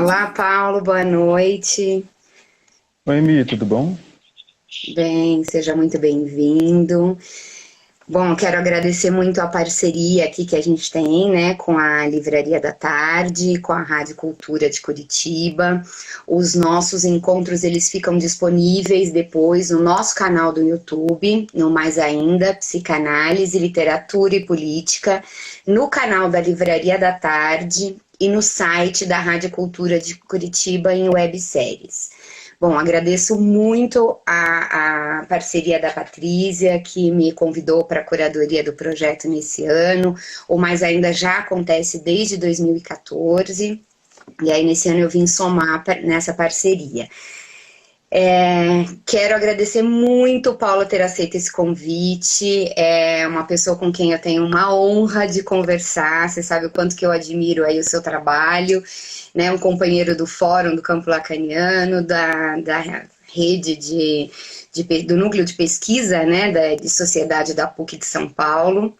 Olá, Paulo, boa noite. Oi, Mi, tudo bom? Bem, seja muito bem-vindo. Bom, quero agradecer muito a parceria aqui que a gente tem, né, com a Livraria da Tarde, com a Rádio Cultura de Curitiba. Os nossos encontros, eles ficam disponíveis depois no nosso canal do YouTube, no Mais Ainda, Psicanálise, Literatura e Política, no canal da Livraria da Tarde e no site da Rádio Cultura de Curitiba em webséries. Bom, agradeço muito a parceria da Patrícia, que me convidou para a curadoria do projeto nesse ano, ou mais ainda já acontece desde 2014, e aí nesse ano eu vim somar nessa parceria. Quero agradecer muito, Paula, ter aceito esse convite. É uma pessoa com quem eu tenho uma honra de conversar. Você sabe o quanto que eu admiro aí o seu trabalho, né? Um companheiro do Fórum do Campo Lacaniano, da rede do núcleo de pesquisa, né? De sociedade da PUC de São Paulo.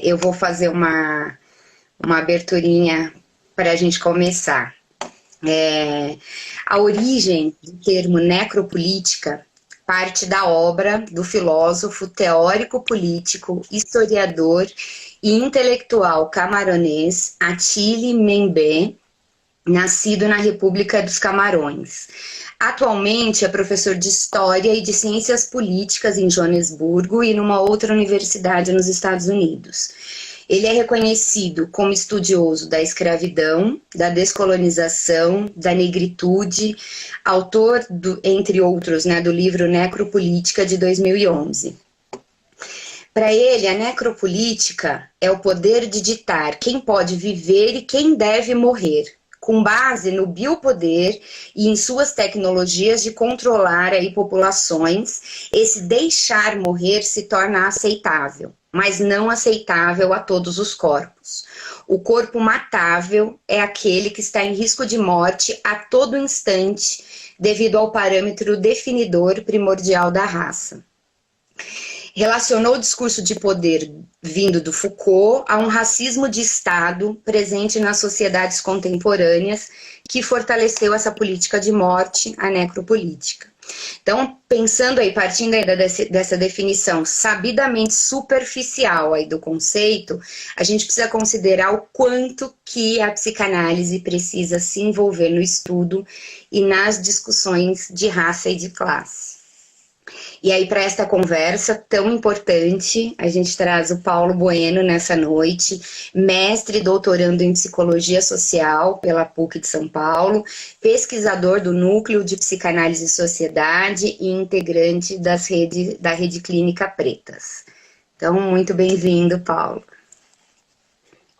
Eu vou fazer uma aberturinha para a gente começar. A origem do termo necropolítica parte da obra do filósofo, teórico político, historiador e intelectual camaronês Attili Mbembe, nascido na República dos Camarões. Atualmente é professor de História e de Ciências Políticas em Joanesburgo e numa outra universidade nos Estados Unidos. Ele é reconhecido como estudioso da escravidão, da descolonização, da negritude, autor, entre outros, né, do livro Necropolítica de 2011. Para ele, a necropolítica é o poder de ditar quem pode viver e quem deve morrer, com base no biopoder e em suas tecnologias de controlar aí populações. Esse deixar morrer se torna aceitável, mas não aceitável a todos os corpos. O corpo matável é aquele que está em risco de morte a todo instante, devido ao parâmetro definidor primordial da raça. Relacionou o discurso de poder vindo do Foucault a um racismo de Estado presente nas sociedades contemporâneas que fortaleceu essa política de morte, a necropolítica. Então, pensando aí, partindo aí dessa definição sabidamente superficial aí do conceito, a gente precisa considerar o quanto que a psicanálise precisa se envolver no estudo e nas discussões de raça e de classe. E aí, para esta conversa tão importante, a gente traz o Paulo Bueno nessa noite, mestre e doutorando em Psicologia Social pela PUC de São Paulo, pesquisador do Núcleo de Psicanálise e Sociedade e integrante da Rede Clínica Pretas. Então, muito bem-vindo, Paulo.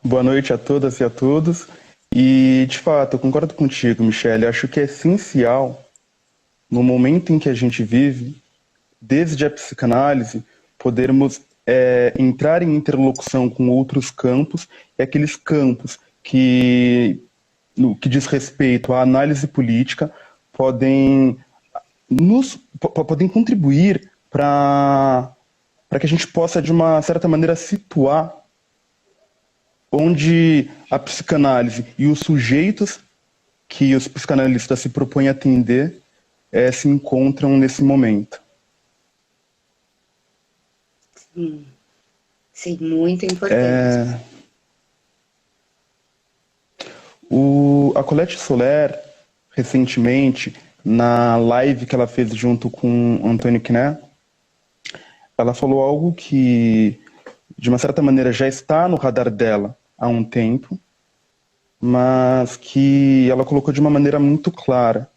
Boa noite a todas e a todos. E, de fato, eu concordo contigo, Michele. Acho que é essencial, no momento em que a gente vive, desde a psicanálise, podermos entrar em interlocução com outros campos, e aqueles campos que, no que diz respeito à análise política, podem contribuir para que a gente possa, de uma certa maneira, situar onde a psicanálise e os sujeitos que os psicanalistas se propõem a atender se encontram nesse momento. Sim, muito importante. A Colette Soler, recentemente, na live que ela fez junto com Antônio Kné, ela falou algo que, de uma certa maneira, já está no radar dela há um tempo, mas que ela colocou de uma maneira muito clara,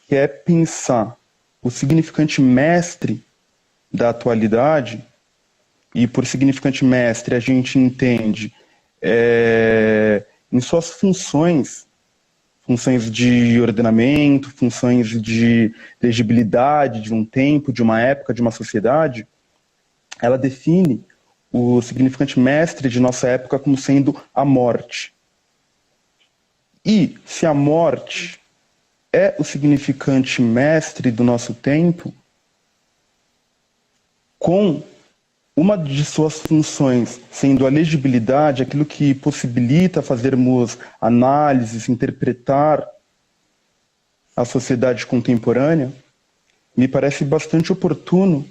que é pensar o significante mestre da atualidade. E por significante mestre a gente entende em suas funções de ordenamento, funções de legibilidade de um tempo, de uma época, de uma sociedade. Ela define o significante mestre de nossa época como sendo a morte. E se a morte é o significante mestre do nosso tempo, com uma de suas funções sendo a legibilidade, aquilo que possibilita fazermos análises, interpretar a sociedade contemporânea, me parece bastante oportuno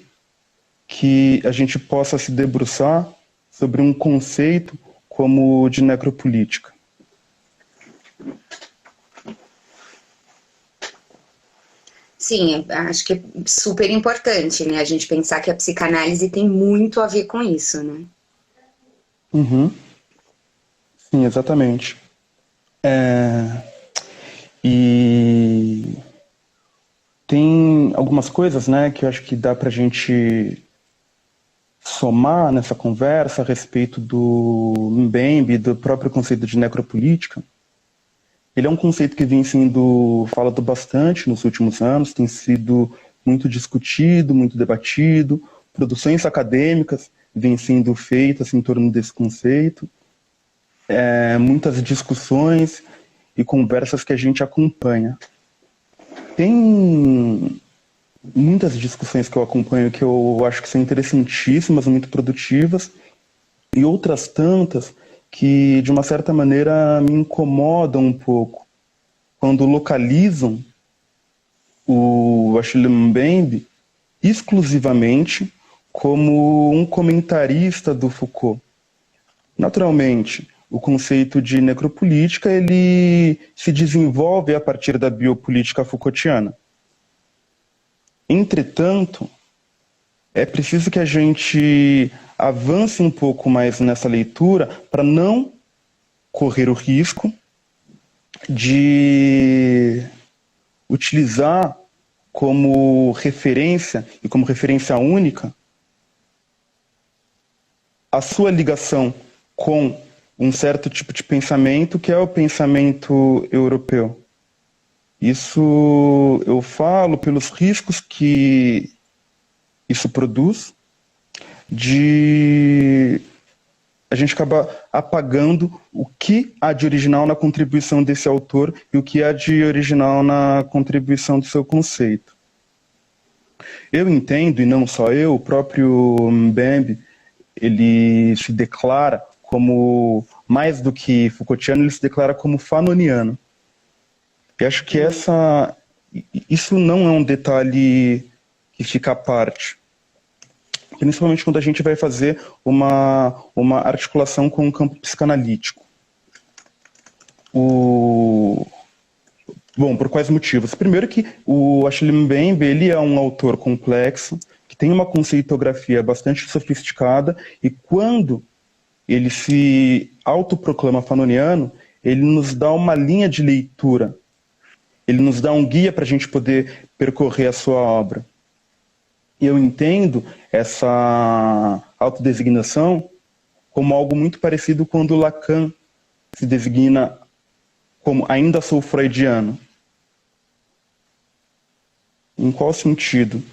que a gente possa se debruçar sobre um conceito como o de necropolítica. Sim, acho que é super importante, né? A gente pensar que a psicanálise tem muito a ver com isso, né? Uhum. Sim, exatamente. E tem algumas coisas, né, que eu acho que dá para a gente somar nessa conversa a respeito do Mbembe, do próprio conceito de necropolítica. Ele é um conceito que vem sendo falado bastante nos últimos anos, tem sido muito discutido, muito debatido, produções acadêmicas vêm sendo feitas em torno desse conceito, muitas discussões e conversas que a gente acompanha. Tem muitas discussões que eu acompanho que eu acho que são interessantíssimas, muito produtivas, e outras tantas que, de uma certa maneira, me incomodam um pouco quando localizam o Achille Mbembe exclusivamente como um comentarista do Foucault. Naturalmente, o conceito de necropolítica ele se desenvolve a partir da biopolítica Foucaultiana. Entretanto, é preciso que a gente avance um pouco mais nessa leitura para não correr o risco de utilizar como referência e como referência única a sua ligação com um certo tipo de pensamento que é o pensamento europeu. Isso eu falo pelos riscos que isso produz de a gente acabar apagando o que há de original na contribuição desse autor e o que há de original na contribuição do seu conceito. Eu entendo, e não só eu, o próprio Mbembe, ele se declara como, mais do que Foucaultiano, ele se declara como fanoniano. E acho que isso não é um detalhe que fica à parte. Principalmente quando a gente vai fazer uma articulação com o campo psicanalítico. Bom, por quais motivos? Primeiro que o Achille Mbembe, ele é um autor complexo, que tem uma conceitografia bastante sofisticada, e quando ele se autoproclama fanoniano, ele nos dá uma linha de leitura, ele nos dá um guia para a gente poder percorrer a sua obra. E eu entendo essa autodesignação como algo muito parecido quando Lacan se designa como ainda sou freudiano. Em qual sentido?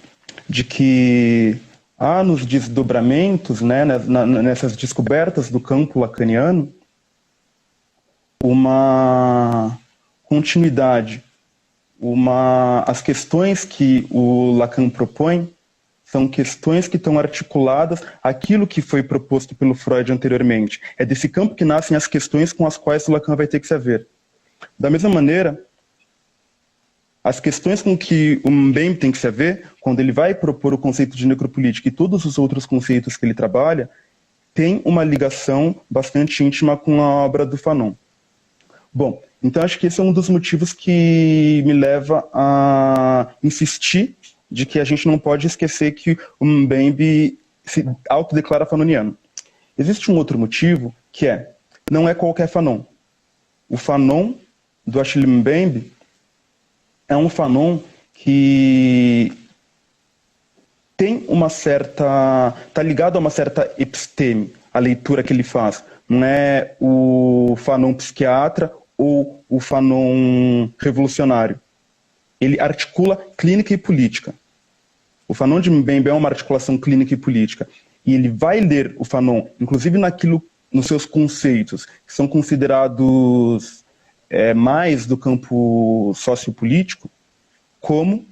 De que há nos desdobramentos, né, nessas descobertas do campo lacaniano, uma continuidade, as questões que o Lacan propõe são questões que estão articuladas àquilo que foi proposto pelo Freud anteriormente. É desse campo que nascem as questões com as quais o Lacan vai ter que se haver. Da mesma maneira, as questões com que o Mbembe tem que se haver, quando ele vai propor o conceito de necropolítica e todos os outros conceitos que ele trabalha, tem uma ligação bastante íntima com a obra do Fanon. Bom, então acho que esse é um dos motivos que me leva a insistir de que a gente não pode esquecer que o Mbembe se autodeclara fanoniano. Existe um outro motivo, que não é qualquer Fanon. O Fanon do Achille Mbembe é um Fanon que tem uma certa... está ligado a uma certa episteme, a leitura que ele faz. Não é o Fanon psiquiatra ou o Fanon revolucionário. Ele articula clínica e política. O Fanon de Mbembe é uma articulação clínica e política. E ele vai ler o Fanon, inclusive nos seus conceitos, que são considerados mais do campo sociopolítico, como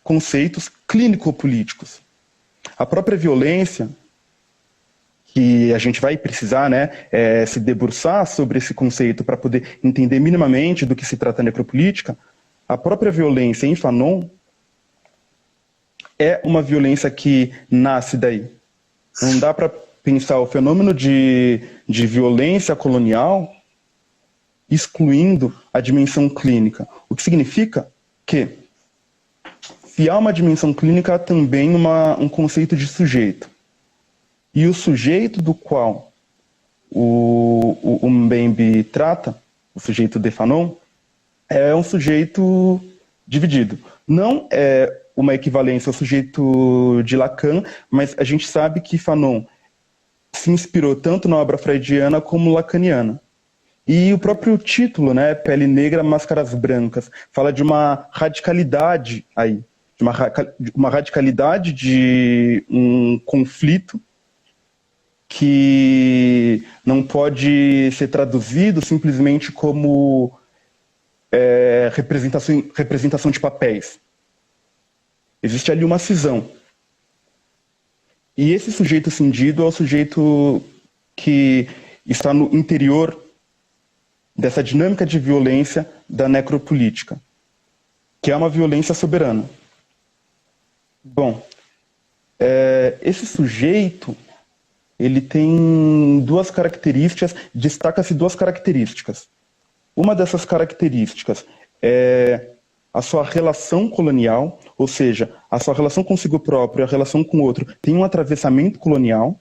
conceitos clínico-políticos. A própria violência que a gente vai precisar, né, se debruçar sobre esse conceito para poder entender minimamente do que se trata a necropolítica, a própria violência em Fanon é uma violência que nasce daí. Não dá para pensar o fenômeno de violência colonial excluindo a dimensão clínica. O que significa que, se há uma dimensão clínica, há também um conceito de sujeito. E o sujeito do qual o Mbembe trata, o sujeito de Fanon, é um sujeito dividido. Não é uma equivalência ao sujeito de Lacan, mas a gente sabe que Fanon se inspirou tanto na obra freudiana como lacaniana. E o próprio título, né, Pele Negra, Máscaras Brancas, fala de uma radicalidade aí, de uma radicalidade de um conflito que não pode ser traduzido simplesmente como representação de papéis. Existe ali uma cisão. E esse sujeito cindido é o sujeito que está no interior dessa dinâmica de violência da necropolítica, que é uma violência soberana. Bom, esse sujeito, ele tem duas características, destaca-se duas características. Uma dessas características é a sua relação colonial, ou seja, a sua relação consigo próprio e a relação com o outro tem um atravessamento colonial.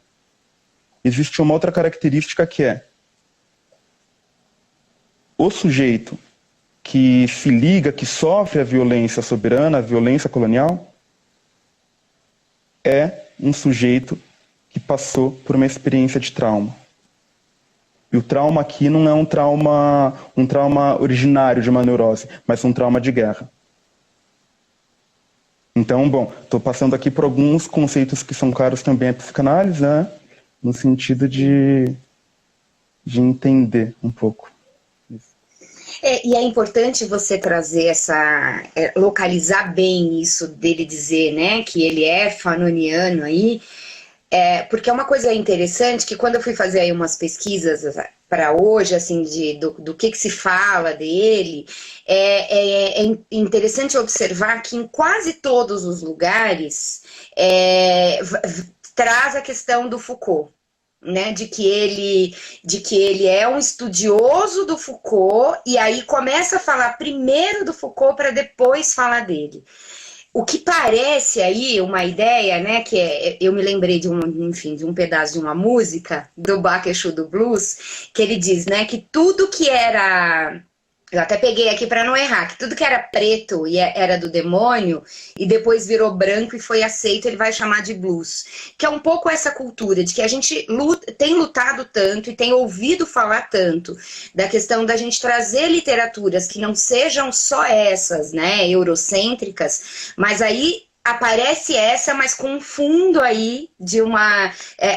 Existe uma outra característica que é o sujeito que se liga, que sofre a violência soberana, a violência colonial, é um sujeito que passou por uma experiência de trauma. E o trauma aqui não é um trauma originário de uma neurose, mas um trauma de guerra. Então, bom, estou passando aqui por alguns conceitos que são caros também à psicanálise, né? No sentido de entender um pouco. E é importante você trazer localizar bem isso dele dizer, né, que ele é fanoniano aí, porque é uma coisa interessante que quando eu fui fazer aí umas pesquisas para hoje, assim, do que se fala dele, é interessante observar que em quase todos os lugares traz a questão do Foucault, né, de que ele é um estudioso do Foucault e aí começa a falar primeiro do Foucault para depois falar dele. O que parece aí uma ideia, né, que eu me lembrei de um pedaço de uma música do Bach Exu do Blues, que ele diz, né, que tudo que era, eu até peguei aqui para não errar, que tudo que era preto e era do demônio e depois virou branco e foi aceito, ele vai chamar de blues. Que é um pouco essa cultura de que a gente tem lutado tanto e tem ouvido falar tanto da questão da gente trazer literaturas que não sejam só essas, né, eurocêntricas, mas aí aparece essa, mas com um fundo aí de uma...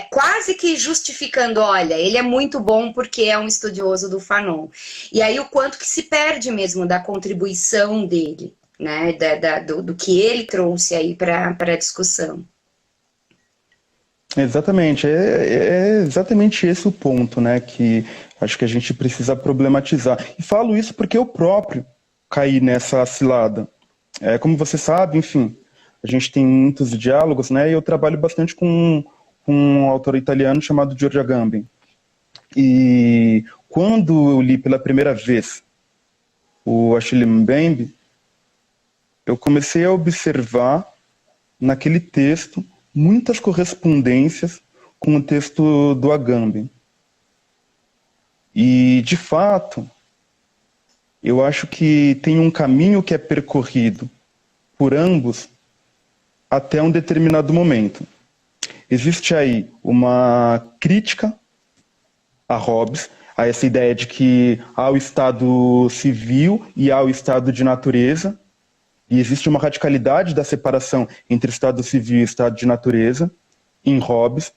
quase que justificando, olha, ele é muito bom porque é um estudioso do Fanon. E aí o quanto que se perde mesmo da contribuição dele, né, do que ele trouxe aí para a discussão. Exatamente, é exatamente esse o ponto, né, que acho que a gente precisa problematizar. E falo isso porque eu próprio caí nessa cilada. Como você sabe, enfim, a gente tem muitos diálogos, né? E eu trabalho bastante com um autor italiano chamado Giorgio Agamben. E quando eu li pela primeira vez o Achille Mbembe, eu comecei a observar naquele texto muitas correspondências com o texto do Agamben. E, de fato, eu acho que tem um caminho que é percorrido por ambos até um determinado momento. Existe aí uma crítica a Hobbes, a essa ideia de que há o Estado civil e há o Estado de natureza, e existe uma radicalidade da separação entre Estado civil e Estado de natureza em Hobbes.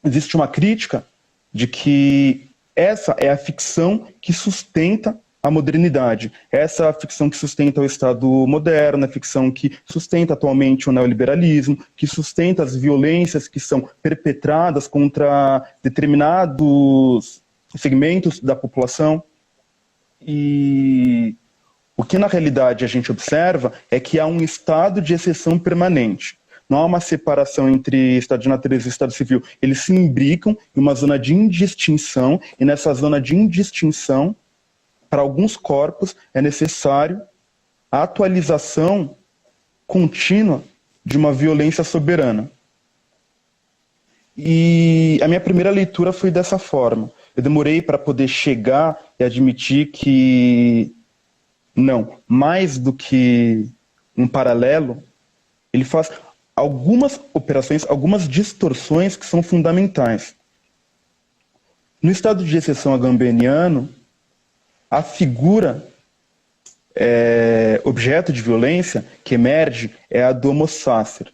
Existe uma crítica de que essa é a ficção que sustenta a modernidade. Essa ficção que sustenta o Estado moderno, a ficção que sustenta atualmente o neoliberalismo, que sustenta as violências que são perpetradas contra determinados segmentos da população. E o que na realidade a gente observa é que há um estado de exceção permanente. Não há uma separação entre Estado de natureza e Estado civil. Eles se imbricam em uma zona de indistinção, e nessa zona de indistinção, para alguns corpos, é necessário a atualização contínua de uma violência soberana. E a minha primeira leitura foi dessa forma. Eu demorei para poder chegar e admitir que, não, mais do que um paralelo, ele faz algumas operações, algumas distorções que são fundamentais. No estado de exceção agambeniano, a figura objeto de violência que emerge é a do homo sacer.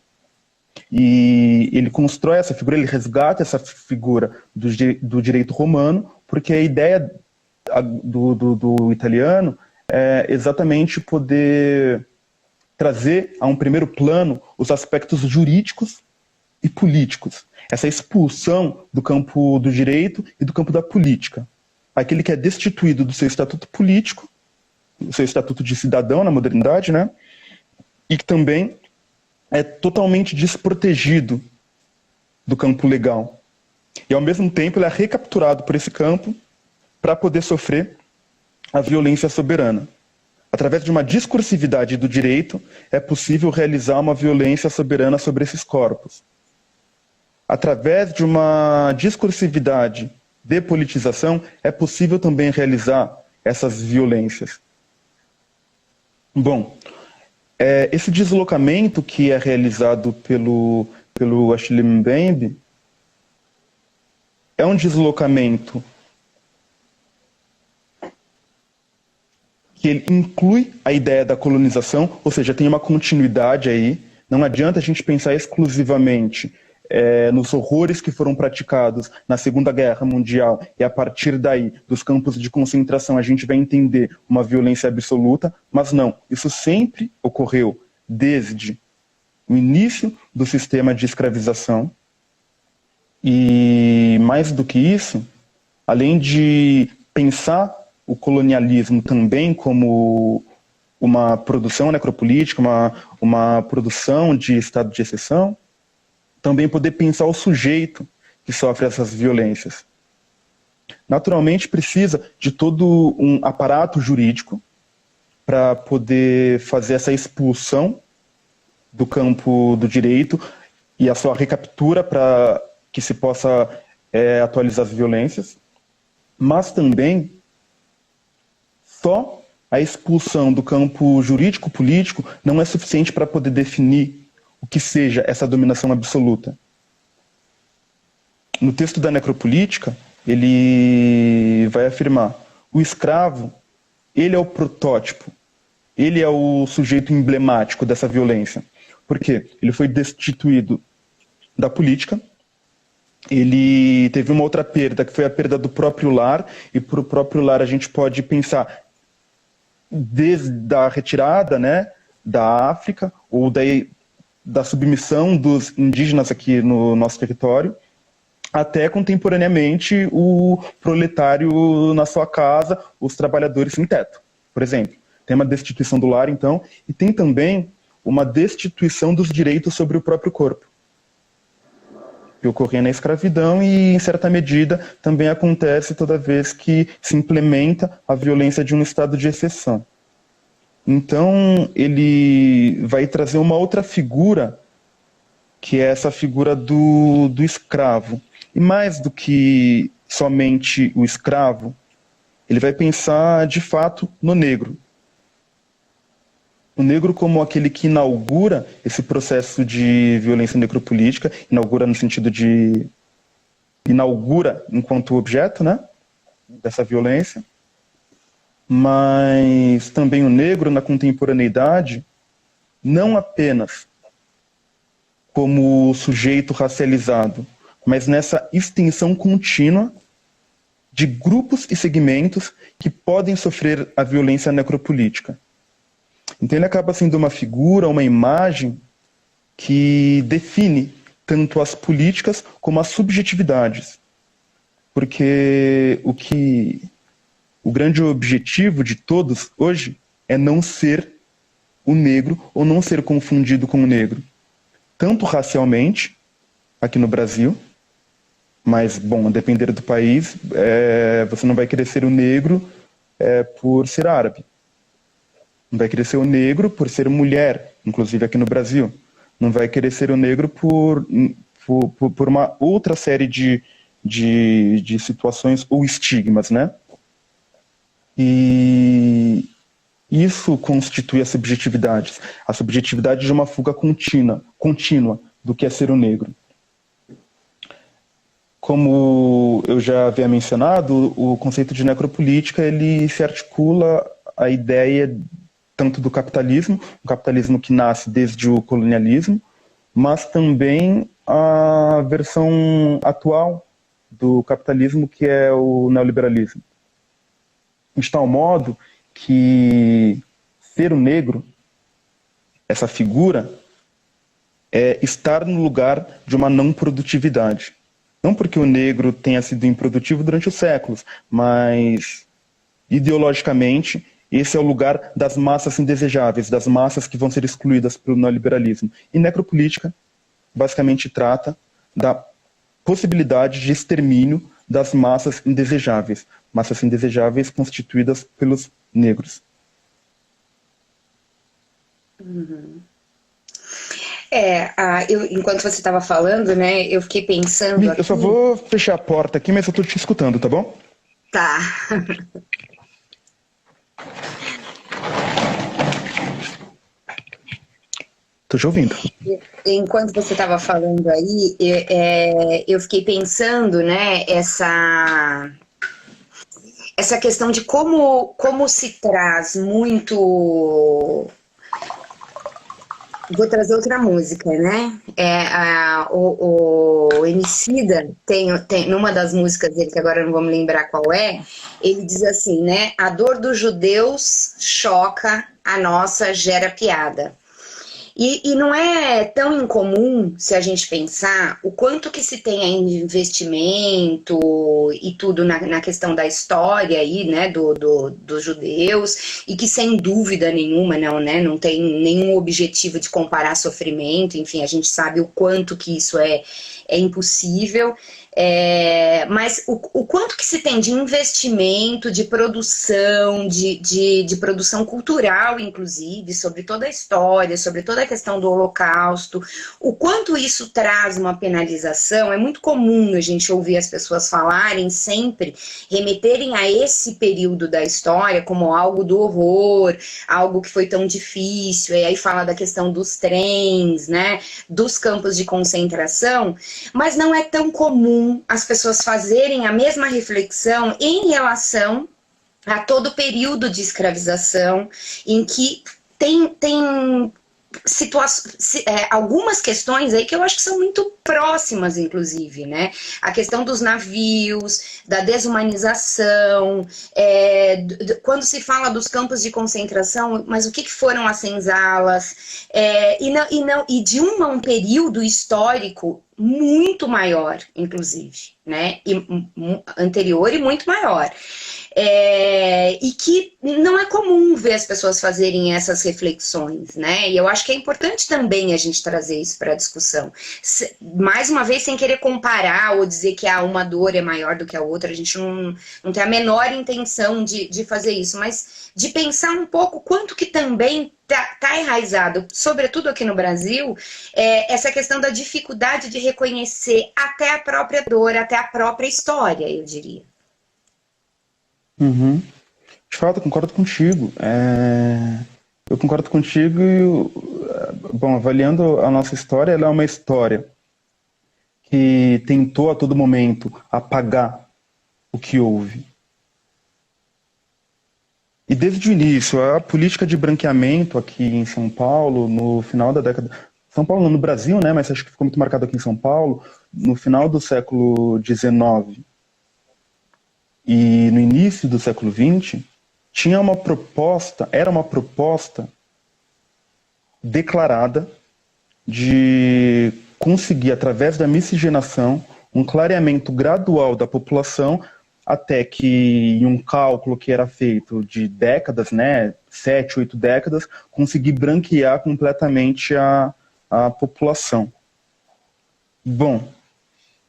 E ele constrói essa figura, ele resgata essa figura do direito romano, porque a ideia do italiano é exatamente poder trazer a um primeiro plano os aspectos jurídicos e políticos. Essa expulsão do campo do direito e do campo da política. Aquele que é destituído do seu estatuto político, do seu estatuto de cidadão na modernidade, né? E que também é totalmente desprotegido do campo legal. E ao mesmo tempo ele é recapturado por esse campo para poder sofrer a violência soberana. Através de uma discursividade do direito, é possível realizar uma violência soberana sobre esses corpos. Através de uma discursividade de politização, é possível também realizar essas violências. Bom, esse deslocamento que é realizado pelo Achille Mbembe é um deslocamento que ele inclui a ideia da colonização, ou seja, tem uma continuidade aí. Não adianta a gente pensar exclusivamente nos horrores que foram praticados na Segunda Guerra Mundial e a partir daí, dos campos de concentração, a gente vai entender uma violência absoluta, mas não, isso sempre ocorreu desde o início do sistema de escravização. E mais do que isso, além de pensar o colonialismo também como uma produção necropolítica, uma produção de estado de exceção, também poder pensar o sujeito que sofre essas violências. Naturalmente precisa de todo um aparato jurídico para poder fazer essa expulsão do campo do direito e a sua recaptura para que se possa atualizar as violências, mas também só a expulsão do campo jurídico-político não é suficiente para poder definir o que seja essa dominação absoluta. No texto da Necropolítica, ele vai afirmar: o escravo, ele é o protótipo, ele é o sujeito emblemático dessa violência. Por quê? Ele foi destituído da política, ele teve uma outra perda, que foi a perda do próprio lar, e para o próprio lar a gente pode pensar desde a retirada, né, da África, ou da submissão dos indígenas aqui no nosso território, até contemporaneamente o proletário na sua casa, os trabalhadores sem teto, por exemplo. Tem uma destituição do lar, então, e tem também uma destituição dos direitos sobre o próprio corpo, que ocorria na escravidão e, em certa medida, também acontece toda vez que se implementa a violência de um estado de exceção. Então, ele vai trazer uma outra figura, que é essa figura do escravo. E mais do que somente o escravo, ele vai pensar, de fato, no negro. O negro como aquele que inaugura esse processo de violência necropolítica, inaugura no sentido de... inaugura enquanto objeto, né, dessa violência, mas também o negro na contemporaneidade, não apenas como sujeito racializado, mas nessa extensão contínua de grupos e segmentos que podem sofrer a violência necropolítica. Então ele acaba sendo uma figura, uma imagem que define tanto as políticas como as subjetividades. Porque o grande objetivo de todos hoje é não ser o negro ou não ser confundido com o negro. Tanto racialmente, aqui no Brasil, mas, bom, a depender do país, você não vai querer ser o negro por ser árabe. Não vai querer ser o negro por ser mulher, inclusive aqui no Brasil. Não vai querer ser o negro por uma outra série de situações ou estigmas, né? E isso constitui a subjetividade de uma fuga contínua do que é ser o negro. Como eu já havia mencionado, o conceito de necropolítica ele se articula à ideia tanto do capitalismo, um capitalismo que nasce desde o colonialismo, mas também a versão atual do capitalismo, que é o neoliberalismo. De tal modo que ser o negro, essa figura, é estar no lugar de uma não produtividade. Não porque o negro tenha sido improdutivo durante os séculos, mas ideologicamente esse é o lugar das massas indesejáveis, das massas que vão ser excluídas pelo neoliberalismo. E necropolítica basicamente trata da possibilidade de extermínio das massas indesejáveis constituídas pelos negros. Uhum. Enquanto você estava falando, né, eu fiquei pensando aqui... Eu só vou fechar a porta aqui, mas eu estou te escutando, tá bom? Tá. Tô te ouvindo. Enquanto você estava falando aí, eu fiquei pensando, né, essa questão de como se traz muito... Vou trazer outra música, né? O Emicida tem numa das músicas dele, que agora eu não vou me lembrar qual é, ele diz assim, né? A dor dos judeus choca, a nossa gera piada. E não é tão incomum, se a gente pensar, o quanto que se tem aí de investimento e tudo na questão da história aí, né, dos judeus, e que sem dúvida nenhuma não tem nenhum objetivo de comparar sofrimento, enfim, a gente sabe o quanto que isso é impossível. Mas o quanto que se tem de investimento, de produção, de produção cultural, inclusive, sobre toda a história, sobre toda a questão do Holocausto, o quanto isso traz uma penalização. É muito comum a gente ouvir as pessoas falarem sempre, remeterem a esse período da história como algo do horror, algo que foi tão difícil, e aí fala da questão dos trens, né, dos campos de concentração, mas não é tão comum as pessoas fazerem a mesma reflexão em relação a todo o período de escravização, em que tem algumas questões aí que eu acho que são muito próximas, inclusive, né? A questão dos navios, da desumanização, quando se fala dos campos de concentração, mas o que foram as senzalas, e de um período histórico muito maior, inclusive, né? Anterior e muito maior. E que não é comum ver as pessoas fazerem essas reflexões, né? E eu acho que é importante também a gente trazer isso para a discussão. Mais uma vez, sem querer comparar ou dizer que uma dor é maior do que a outra, a gente não tem a menor intenção de fazer isso, mas de pensar um pouco quanto que também está enraizado, sobretudo aqui no Brasil, essa questão da dificuldade de reconhecer até a própria dor, até a própria história, eu diria. Uhum. De fato, eu concordo contigo. Eu concordo contigo e, bom, avaliando a nossa história, ela é uma história que tentou a todo momento apagar o que houve. E desde o início, a política de branqueamento aqui em São Paulo, no final da década... São Paulo, no Brasil, né, mas acho que ficou muito marcado aqui em São Paulo, no final do século XIX, e no início do século XX, era uma proposta declarada de conseguir, através da miscigenação, um clareamento gradual da população, até que, em um cálculo que era feito de décadas, né, 7, 8 décadas, conseguir branquear completamente a população. Bom,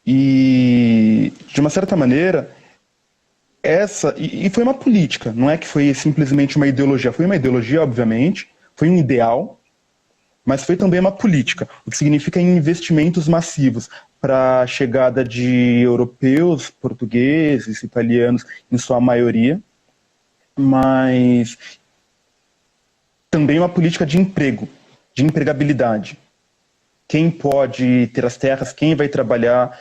e de uma certa maneira, e foi uma política, não é que foi simplesmente uma ideologia, foi uma ideologia, obviamente, foi um ideal, mas foi também uma política, o que significa investimentos massivos para a chegada de europeus, portugueses, italianos, em sua maioria, mas também uma política de emprego, de empregabilidade. Quem pode ter as terras, quem vai trabalhar,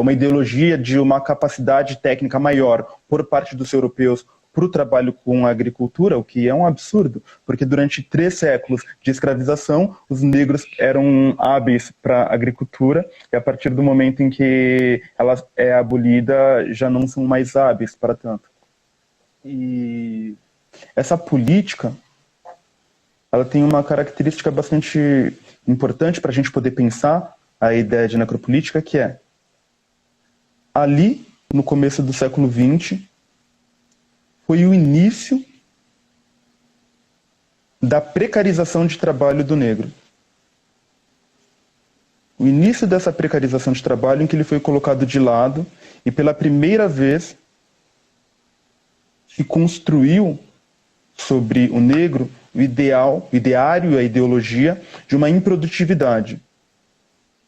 uma ideologia de uma capacidade técnica maior por parte dos europeus para o trabalho com a agricultura, o que é um absurdo, porque durante 3 séculos de escravização, os negros eram hábeis para a agricultura, e a partir do momento em que ela é abolida, já não são mais hábeis para tanto. E essa política, ela tem uma característica bastante importante para a gente poder pensar a ideia de necropolítica, que é, ali, no começo do século XX, foi o início da precarização de trabalho do negro. O início dessa precarização de trabalho em que ele foi colocado de lado e pela primeira vez se construiu sobre o negro o ideário e a ideologia de uma improdutividade.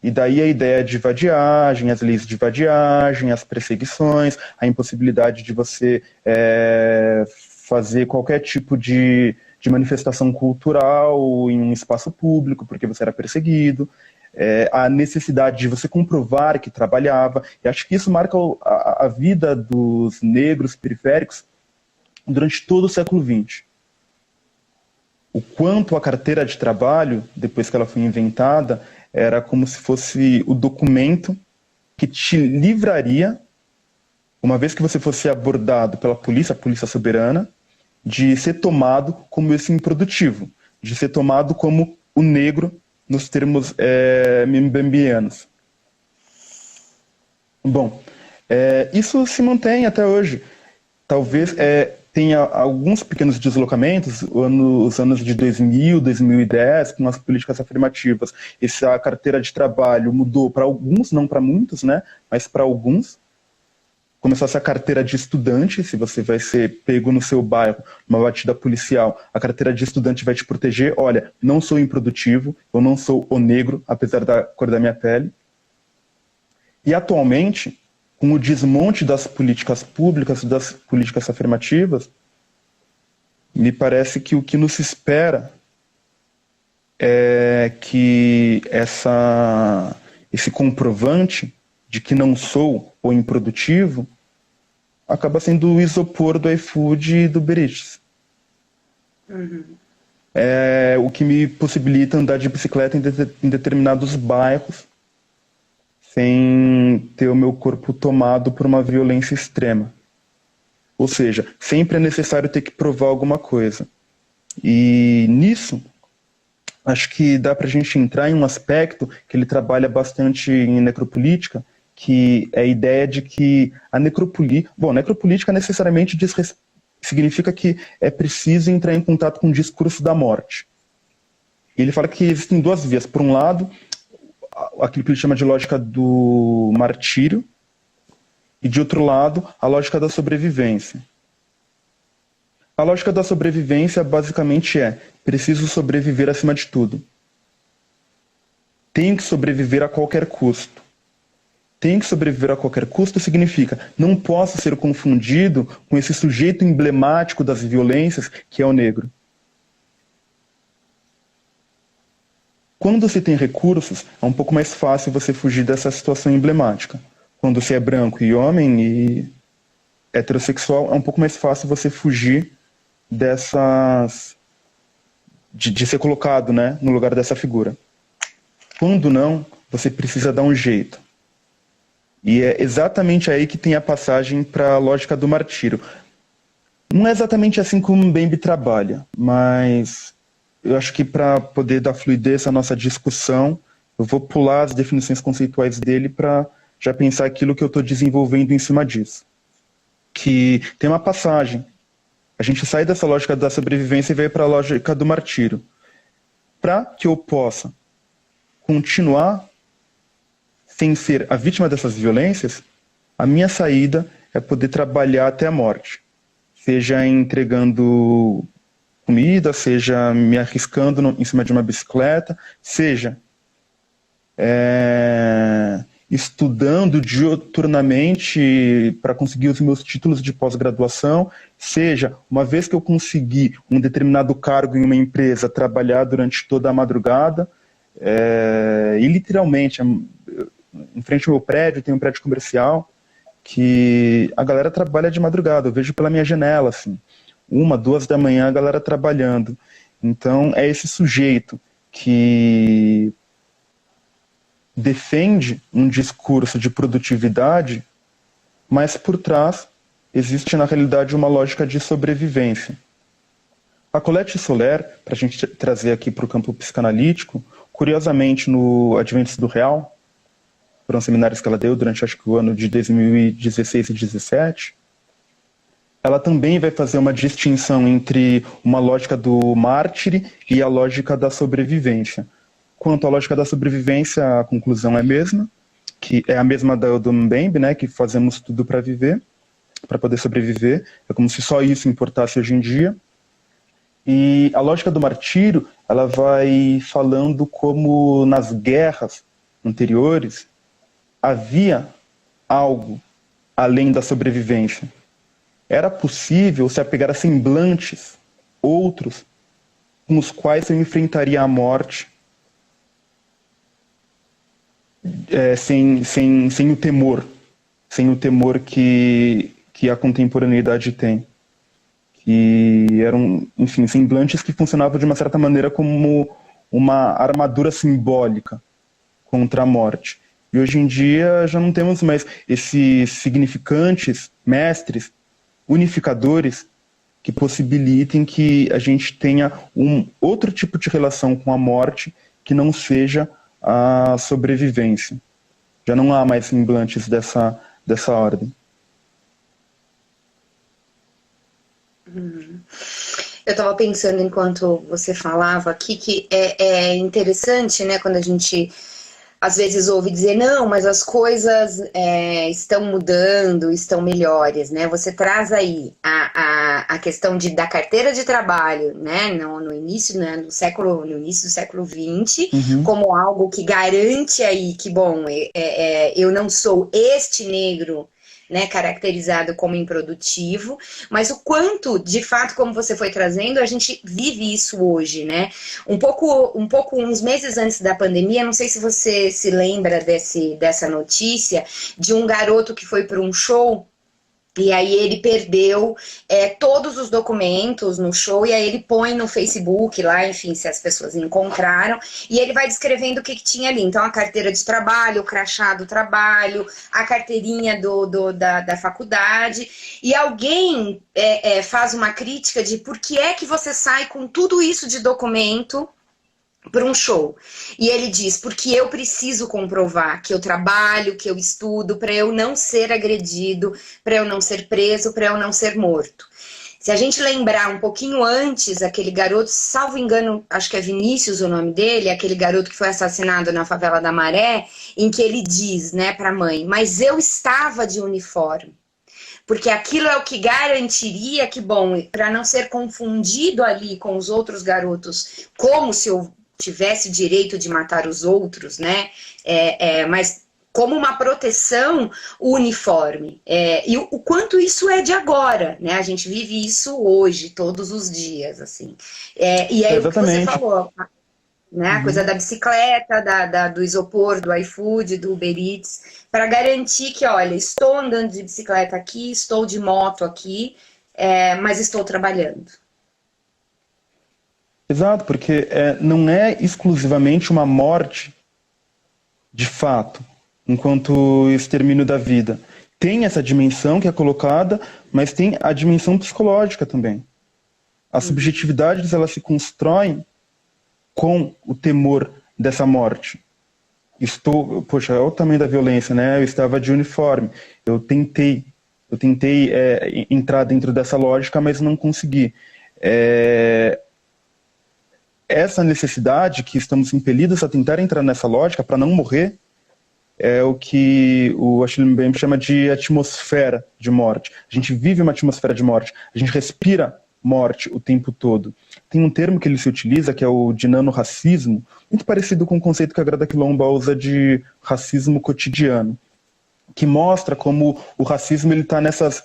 E daí a ideia de vadiagem, as leis de vadiagem, as perseguições, a impossibilidade de você fazer qualquer tipo de manifestação cultural em um espaço público, porque você era perseguido, a necessidade de você comprovar que trabalhava. E acho que isso marca a vida dos negros periféricos durante todo o século XX. O quanto a carteira de trabalho, depois que ela foi inventada, era como se fosse o documento que te livraria, uma vez que você fosse abordado pela polícia, a polícia soberana, de ser tomado como esse improdutivo, de ser tomado como o negro nos termos mbembianos. Bom, isso se mantém até hoje. Talvez tenha alguns pequenos deslocamentos, os anos de 2000, 2010, com as políticas afirmativas. Essa carteira de trabalho mudou para alguns, não para muitos, né? Mas para alguns. Começou a ser a carteira de estudante, se você vai ser pego no seu bairro, numa batida policial, a carteira de estudante vai te proteger. Olha, não sou improdutivo, eu não sou o negro, apesar da cor da minha pele. E atualmente, com o desmonte das políticas públicas, das políticas afirmativas, me parece que o que nos espera é que esse comprovante de que não sou o improdutivo acaba sendo o isopor do iFood e do Uber Eats. Uhum. O que me possibilita andar de bicicleta em determinados bairros sem ter o meu corpo tomado por uma violência extrema. Ou seja, sempre é necessário ter que provar alguma coisa. E nisso, acho que dá para a gente entrar em um aspecto que ele trabalha bastante em necropolítica, que é a ideia de que a necropolítica necessariamente significa que é preciso entrar em contato com o discurso da morte. Ele fala que existem 2 vias. Por um lado, aquilo que ele chama de lógica do martírio, e de outro lado, a lógica da sobrevivência. A lógica da sobrevivência basicamente preciso sobreviver acima de tudo. Tenho que sobreviver a qualquer custo. Tenho que sobreviver a qualquer custo significa não posso ser confundido com esse sujeito emblemático das violências que é o negro. Quando se tem recursos, é um pouco mais fácil você fugir dessa situação emblemática. Quando você é branco e homem e heterossexual, é um pouco mais fácil você fugir de ser colocado, né, no lugar dessa figura. Quando não, você precisa dar um jeito. E é exatamente aí que tem a passagem para a lógica do martírio. Não é exatamente assim como o Mbembe trabalha, mas eu acho que para poder dar fluidez à nossa discussão, eu vou pular as definições conceituais dele para já pensar aquilo que eu estou desenvolvendo em cima disso. Que tem uma passagem. A gente sai dessa lógica da sobrevivência e vai para a lógica do martírio. Para que eu possa continuar sem ser a vítima dessas violências, a minha saída é poder trabalhar até a morte. Seja entregando comida, seja me arriscando em cima de uma bicicleta, seja estudando diuturnamente para conseguir os meus títulos de pós-graduação, seja, uma vez que eu conseguir um determinado cargo em uma empresa, trabalhar durante toda a madrugada, e literalmente, em frente ao meu prédio, tem um prédio comercial, que a galera trabalha de madrugada, eu vejo pela minha janela, assim, 1, 2 da manhã a galera trabalhando. Então é esse sujeito que defende um discurso de produtividade, mas por trás existe na realidade uma lógica de sobrevivência. A Colette Soler, para a gente trazer aqui para o campo psicanalítico, curiosamente no Adventista do Real, foram seminários que ela deu durante acho que o ano de 2016 e 2017, ela também vai fazer uma distinção entre uma lógica do mártir e a lógica da sobrevivência. Quanto à lógica da sobrevivência, a conclusão é a mesma, que é a mesma do Mbembe, né, que fazemos tudo para viver, para poder sobreviver, é como se só isso importasse hoje em dia. E a lógica do martírio, ela vai falando como nas guerras anteriores havia algo além da sobrevivência. Era possível se apegar a semblantes, outros, com os quais eu enfrentaria a morte sem o temor que a contemporaneidade tem. Que eram, enfim, semblantes que funcionavam de uma certa maneira como uma armadura simbólica contra a morte. E hoje em dia já não temos mais esses significantes, mestres, unificadores, que possibilitem que a gente tenha um outro tipo de relação com a morte que não seja a sobrevivência. Já não há mais semblantes dessa ordem. Eu estava pensando enquanto você falava aqui que é interessante, né, quando a gente às vezes ouve dizer, não, mas as coisas estão mudando, estão melhores, né? Você traz aí a questão da carteira de trabalho, né? No início, né? No início do século XX, como algo que garante aí que, bom, eu não sou este negro, né, caracterizado como improdutivo, mas o quanto, de fato, como você foi trazendo, a gente vive isso hoje, né? Uns meses antes da pandemia, não sei se você se lembra dessa notícia de um garoto que foi para um show. E aí ele perdeu todos os documentos no show, e aí ele põe no Facebook lá, enfim, se as pessoas encontraram, e ele vai descrevendo o que tinha ali. Então, a carteira de trabalho, o crachá do trabalho, a carteirinha da faculdade, e alguém faz uma crítica de por que é que você sai com tudo isso de documento para um show. E ele diz, porque eu preciso comprovar que eu trabalho, que eu estudo, para eu não ser agredido, para eu não ser preso, para eu não ser morto. Se a gente lembrar um pouquinho antes, aquele garoto, salvo engano, acho que é Vinícius o nome dele, aquele garoto que foi assassinado na favela da Maré, em que ele diz, né, para a mãe, mas eu estava de uniforme. Porque aquilo é o que garantiria que, bom, para não ser confundido ali com os outros garotos, como se eu tivesse o direito de matar os outros, né? Mas como uma proteção, o uniforme. E o quanto isso é de agora, né? A gente vive isso hoje, todos os dias, assim. E aí o que você falou, né? A coisa da bicicleta, do isopor, do iFood, do Uber Eats, para garantir que, olha, estou andando de bicicleta aqui, estou de moto aqui, mas estou trabalhando. Exato, porque não é exclusivamente uma morte de fato, enquanto extermínio da vida. Tem essa dimensão que é colocada, mas tem a dimensão psicológica também. As subjetividades, elas se constroem com o temor dessa morte. Poxa, olha o tamanho da violência, né? Eu estava de uniforme, eu tentei entrar dentro dessa lógica, mas não consegui. Essa necessidade que estamos impelidos a tentar entrar nessa lógica para não morrer é o que o Achille Mbembe chama de atmosfera de morte. A gente vive uma atmosfera de morte, a gente respira morte o tempo todo. Tem um termo que ele se utiliza, que é o de nano-racismo, muito parecido com o conceito que a Grada Quilomba usa de racismo cotidiano, que mostra como o racismo está nessas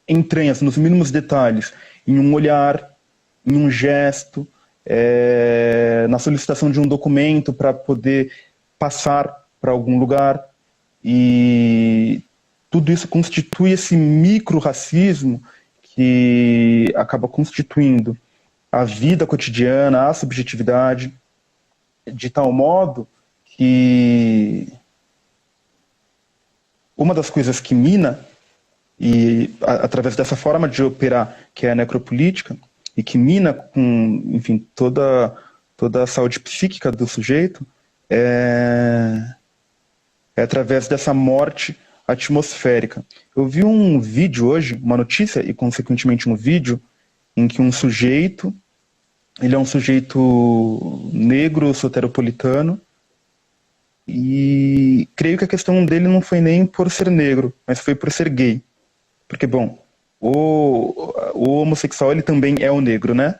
entranhas, nos mínimos detalhes, em um olhar, em um gesto, na solicitação de um documento para poder passar para algum lugar, e tudo isso constitui esse micro-racismo que acaba constituindo a vida cotidiana, a subjetividade, de tal modo que uma das coisas que mina, e através dessa forma de operar, que é a necropolítica, e que mina com, enfim, toda a saúde psíquica do sujeito, é através dessa morte atmosférica. Eu vi um vídeo hoje, uma notícia e consequentemente um vídeo, em que um sujeito, ele é um sujeito negro, soteropolitano, e creio que a questão dele não foi nem por ser negro, mas foi por ser gay. Porque, bom, o homossexual, ele também é o negro, né?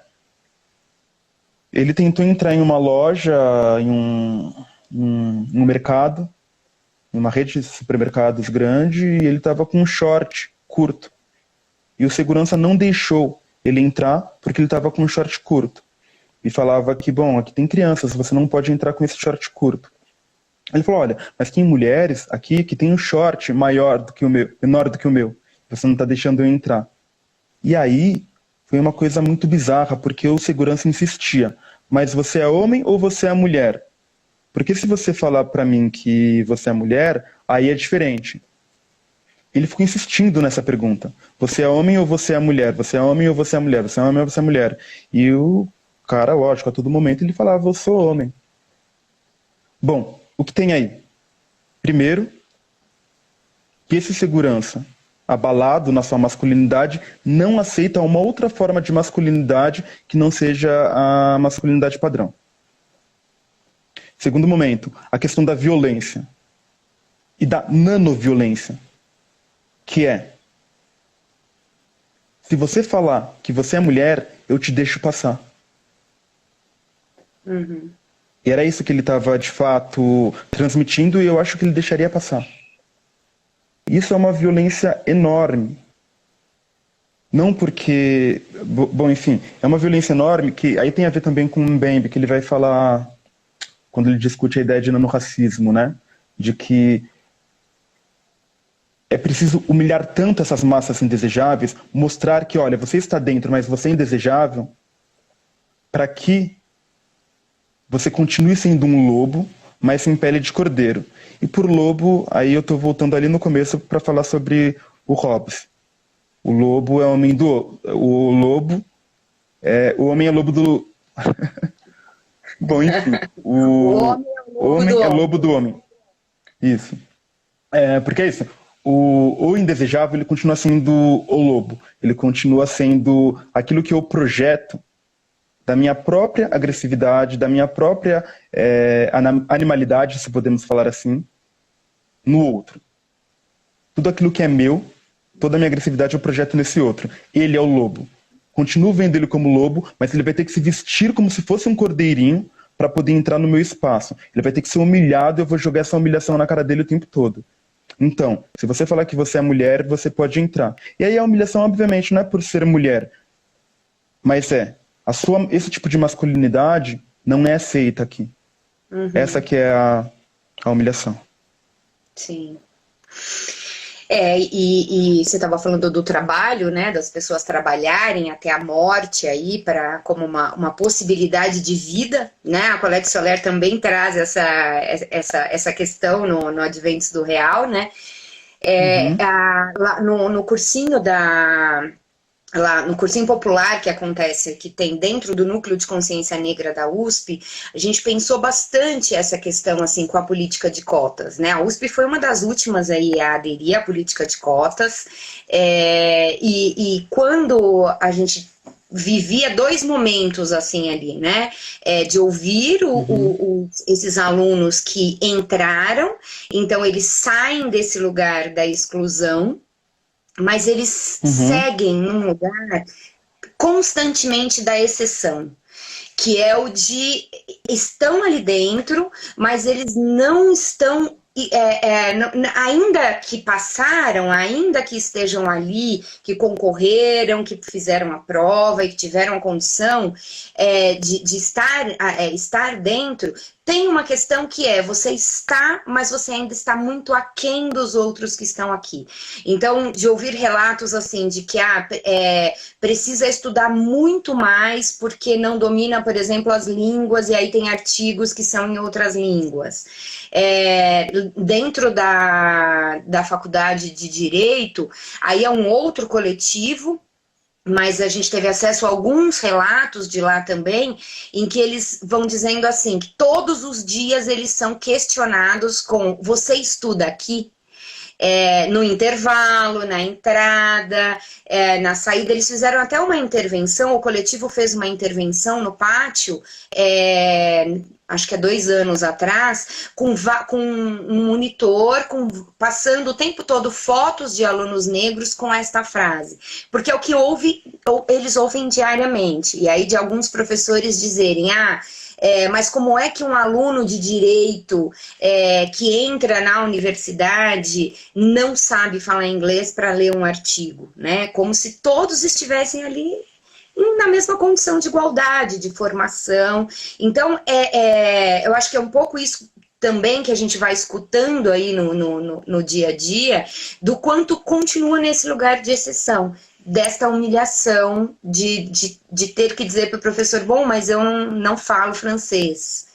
Ele tentou entrar em uma loja, em um mercado, em uma rede de supermercados grande, e ele estava com um short curto. E o segurança não deixou ele entrar porque ele estava com um short curto. E falava que, bom, aqui tem crianças, você não pode entrar com esse short curto. Ele falou, olha, mas tem mulheres aqui que tem um short maior do que o meu, menor do que o meu. Você não está deixando eu entrar. E aí foi uma coisa muito bizarra, porque o segurança insistia, mas você é homem ou você é mulher? Porque se você falar para mim que você é mulher, aí é diferente. Ele ficou insistindo nessa pergunta. Você é homem ou você é mulher? Você é homem ou você é mulher? Você é homem ou você é mulher? E o cara, lógico, a todo momento ele falava, eu sou homem. Bom, o que tem aí? Primeiro, que esse segurança, abalado na sua masculinidade, não aceita uma outra forma de masculinidade que não seja a masculinidade padrão. Segundo momento, a questão da violência e da nanoviolência, que é, se você falar que você é mulher, eu te deixo passar. Uhum. E era isso que ele estava, de fato, transmitindo, e eu acho que ele deixaria passar. Isso é uma violência enorme. Não porque... Bom, enfim, é uma violência enorme que aí tem a ver também com o Mbembe, que ele vai falar, quando ele discute a ideia de nanorracismo, né? De que é preciso humilhar tanto essas massas indesejáveis, mostrar que, olha, você está dentro, mas você é indesejável, para que você continue sendo um lobo, mas sem pele de cordeiro. E por lobo, aí eu estou voltando ali no começo para falar sobre o Hobbes. O lobo é homem do... O lobo... o homem é lobo do... Bom, enfim. O homem é lobo do homem. Isso. Porque é isso. O indesejável, ele continua sendo o lobo. Ele continua sendo aquilo que eu projeto da minha própria agressividade, da minha própria animalidade, se podemos falar assim, no outro. Tudo aquilo que é meu, toda a minha agressividade eu projeto nesse outro. Ele é o lobo. Continuo vendo ele como lobo, mas ele vai ter que se vestir como se fosse um cordeirinho para poder entrar no meu espaço. Ele vai ter que ser humilhado e eu vou jogar essa humilhação na cara dele o tempo todo. Então, se você falar que você é mulher, você pode entrar. E aí a humilhação, obviamente, não é por ser mulher, mas esse tipo de masculinidade não é aceita aqui. Uhum. Essa que é a humilhação. Sim. E você estava falando do trabalho, né, das pessoas trabalharem até a morte aí para como uma possibilidade de vida, né? A Colette Soler também traz essa questão no Adventes do Real, né? Uhum, Lá no cursinho lá no cursinho popular que acontece, que tem dentro do núcleo de consciência negra da USP, a gente pensou bastante essa questão assim com a política de cotas, né? A USP foi uma das últimas aí a aderir à política de cotas, e quando a gente vivia dois momentos assim ali, né? De ouvir uhum, esses alunos que entraram, então eles saem desse lugar da exclusão, mas eles uhum, seguem num lugar constantemente da exceção, que é o de estão ali dentro, mas eles não estão. Ainda que passaram, ainda que estejam ali, que concorreram, que fizeram a prova e que tiveram a condição de estar dentro, tem uma questão que você está, mas você ainda está muito aquém dos outros que estão aqui. Então, de ouvir relatos assim de que precisa estudar muito mais porque não domina, por exemplo, as línguas, e aí tem artigos que são em outras línguas. Dentro da faculdade de Direito, aí é um outro coletivo, mas a gente teve acesso a alguns relatos de lá também, em que eles vão dizendo assim, que todos os dias eles são questionados com: você estuda aqui? No intervalo, na entrada, na saída, eles fizeram até uma intervenção, o coletivo fez uma intervenção no pátio, acho que 2 anos atrás, com um monitor, passando o tempo todo fotos de alunos negros com esta frase, porque é o que eles ouvem diariamente, e aí de alguns professores dizerem: mas como é que um aluno de direito que entra na universidade não sabe falar inglês para ler um artigo, né? Como se todos estivessem ali na mesma condição de igualdade, de formação. Então, eu acho que é um pouco isso também que a gente vai escutando aí no dia a dia, do quanto continua nesse lugar de exceção, desta humilhação de ter que dizer para o professor: bom, mas eu não falo francês.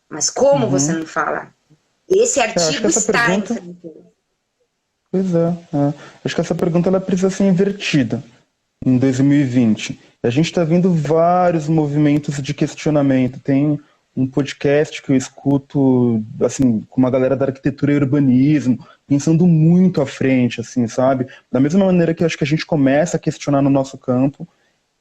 Mas como você uhum. não fala? Esse Acho que artigo essa está em pergunta, francês. pois acho que essa pergunta ela precisa ser invertida em 2020. A gente está vendo vários movimentos de questionamento. Tem um podcast que eu escuto, assim, com uma galera da arquitetura e urbanismo, pensando muito à frente, assim, sabe? Da mesma maneira que eu acho que a gente começa a questionar no nosso campo,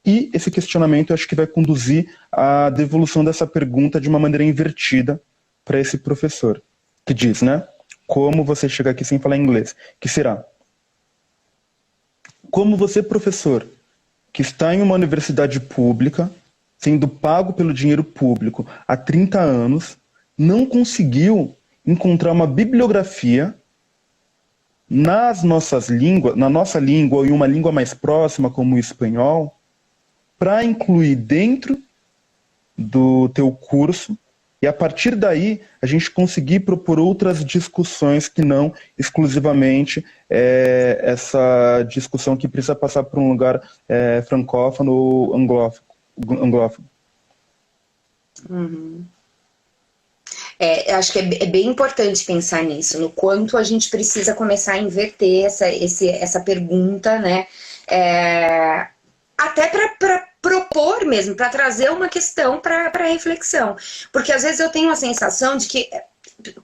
e esse questionamento eu acho que vai conduzir à devolução dessa pergunta de uma maneira invertida para esse professor, que diz, né? Como você chega aqui sem falar inglês? Que será? Como você, professor, que está em uma universidade pública, sendo pago pelo dinheiro público há 30 anos, não conseguiu encontrar uma bibliografia nas nossas línguas, na nossa língua ou em uma língua mais próxima, como o espanhol, para incluir dentro do teu curso e a partir daí a gente conseguir propor outras discussões que não exclusivamente essa discussão que precisa passar por um lugar francófono ou anglófono. Uhum. Acho que é bem importante pensar nisso, no quanto a gente precisa começar a inverter essa pergunta, né? Até para propor mesmo, para trazer uma questão para reflexão. Porque às vezes eu tenho a sensação de que,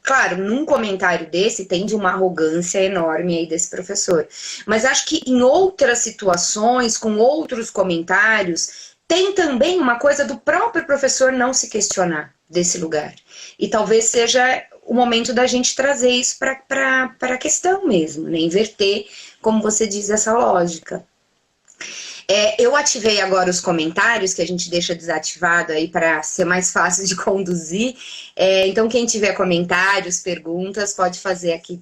claro, num comentário desse tem de uma arrogância enorme aí desse professor. Mas acho que em outras situações, com outros comentários, tem também uma coisa do próprio professor não se questionar desse lugar. E talvez seja o momento da gente trazer isso para a questão mesmo, né? Inverter, como você diz, essa lógica. Eu ativei agora os comentários, que a gente deixa desativado aí para ser mais fácil de conduzir. Então, quem tiver comentários, perguntas, pode fazer aqui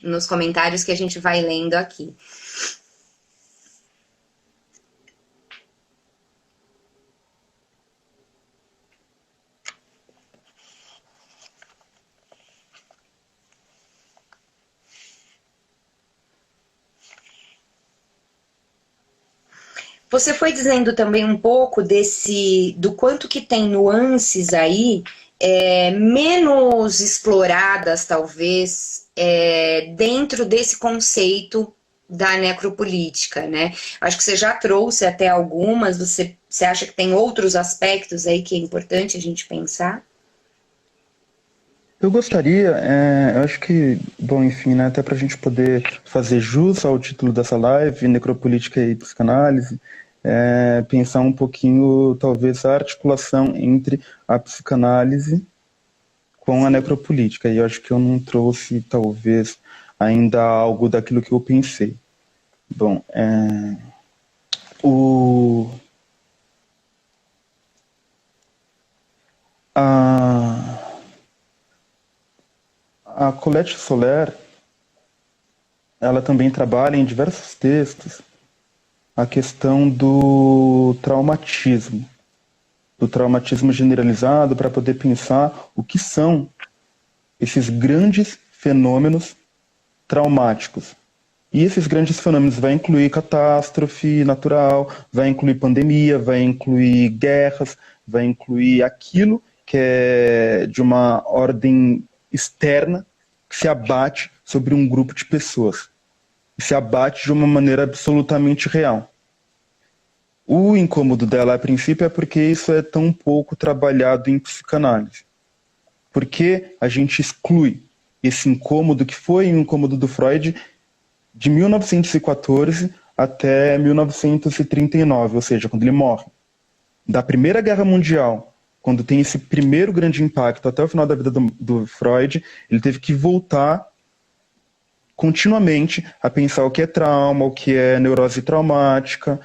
nos comentários que a gente vai lendo aqui. Você foi dizendo também um pouco do quanto que tem nuances aí, menos exploradas, talvez, dentro desse conceito da necropolítica, né? Acho que você já trouxe até algumas, você acha que tem outros aspectos aí que é importante a gente pensar? Eu gostaria, eu acho que, bom, enfim, né, até para a gente poder fazer jus ao título dessa live, Necropolítica e Psicanálise, pensar um pouquinho, talvez, a articulação entre a psicanálise com a necropolítica. E eu acho que eu não trouxe, talvez, ainda algo daquilo que eu pensei. Bom, o... A Colette Soler, ela também trabalha em diversos textos a questão do traumatismo generalizado, para poder pensar o que são esses grandes fenômenos traumáticos. E esses grandes fenômenos vai incluir catástrofe natural, vai incluir pandemia, vai incluir guerras, vai incluir aquilo que é de uma ordem externa que se abate sobre um grupo de pessoas. E se abate de uma maneira absolutamente real. O incômodo dela, a princípio, é porque isso é tão pouco trabalhado em psicanálise. Porque a gente exclui esse incômodo, que foi o incômodo do Freud, de 1914 até 1939, ou seja, quando ele morre. Da Primeira Guerra Mundial, quando tem esse primeiro grande impacto até o final da vida do Freud, ele teve que voltar continuamente a pensar o que é trauma, o que é neurose traumática,